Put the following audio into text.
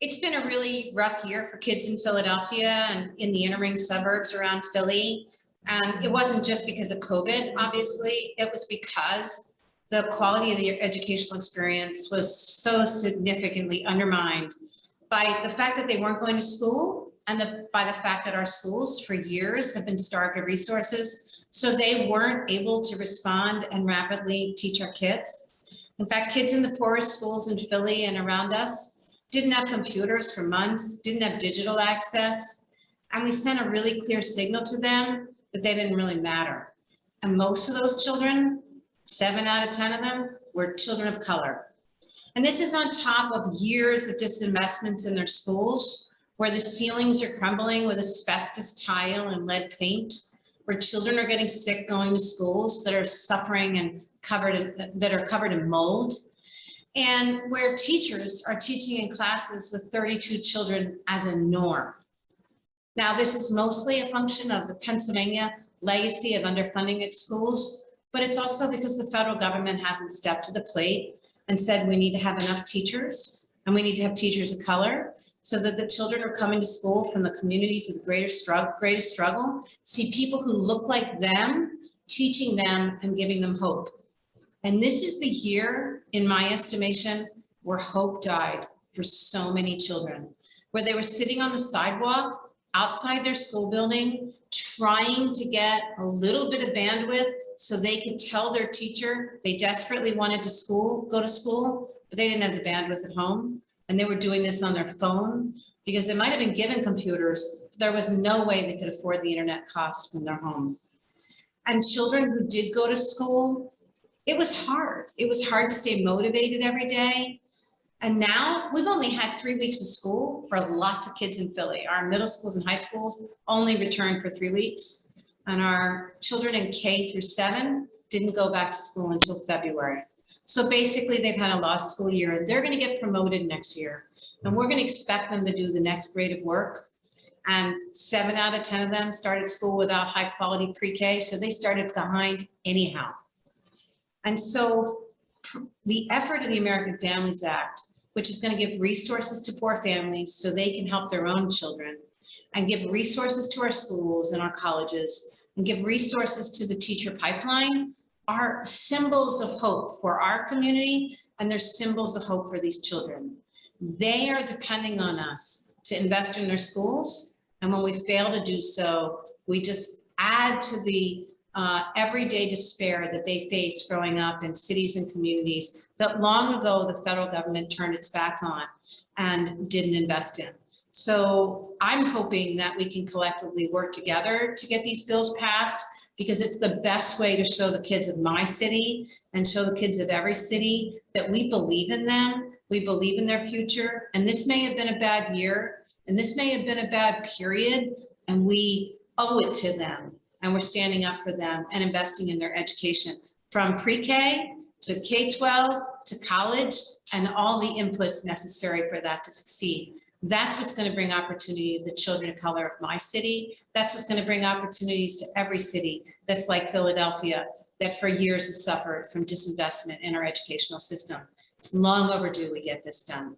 It's been a really rough year for kids in Philadelphia and in the inner ring suburbs around Philly. And it wasn't just because of COVID, obviously. It was because the quality of the educational experience was so significantly undermined by the fact that they weren't going to school and by the fact that our schools for years have been starved of resources. So they weren't able to respond and rapidly teach our kids. In fact, kids in the poorest schools in Philly and around us didn't have computers for months, didn't have digital access. And we sent a really clear signal to them that they didn't really matter. And most of those children, 7 out of 10 of them, were children of color. And this is on top of years of disinvestments in their schools, where the ceilings are crumbling with asbestos tile and lead paint, where children are getting sick going to schools that are suffering and covered in mold, and where teachers are teaching in classes with 32 children as a norm. Now, this is mostly a function of the Pennsylvania legacy of underfunding its schools, but it's also because the federal government hasn't stepped to the plate and said we need to have enough teachers, and we need to have teachers of color, so that the children are coming to school from the communities of greatest struggle, see people who look like them, teaching them and giving them hope. And this is the year, in my estimation, where hope died for so many children, where they were sitting on the sidewalk outside their school building, trying to get a little bit of bandwidth so they could tell their teacher they desperately wanted to go to school, but they didn't have the bandwidth at home. And they were doing this on their phone because they might have been given computers, but there was no way they could afford the internet costs from their home. And children who did go to school, it was hard. It was hard to stay motivated every day. And now we've only had 3 weeks of school for lots of kids in Philly. Our middle schools and high schools only returned for 3 weeks. And our children in K through 7 didn't go back to school until February. So basically they've had a lost school year, and they're gonna get promoted next year. And we're gonna expect them to do the next grade of work. And 7 out of 10 of them started school without high quality pre-K, so they started behind anyhow. And so the effort of the American Families Act, which is going to give resources to poor families so they can help their own children, and give resources to our schools and our colleges, and give resources to the teacher pipeline, are symbols of hope for our community, and they're symbols of hope for these children. They are depending on us to invest in their schools, and when we fail to do so, we just add to the everyday despair that they face growing up in cities and communities that long ago the federal government turned its back on and didn't invest in. So I'm hoping that we can collectively work together to get these bills passed, because it's the best way to show the kids of my city and show the kids of every city that we believe in them, we believe in their future. And this may have been a bad year, and this may have been a bad period, and we owe it to them. And we're standing up for them and investing in their education, from pre-K to K-12 to college, and all the inputs necessary for that to succeed. That's what's going to bring opportunity to the children of color of my city. That's what's going to bring opportunities to every city that's like Philadelphia, that for years has suffered from disinvestment in our educational system. It's long overdue we get this done.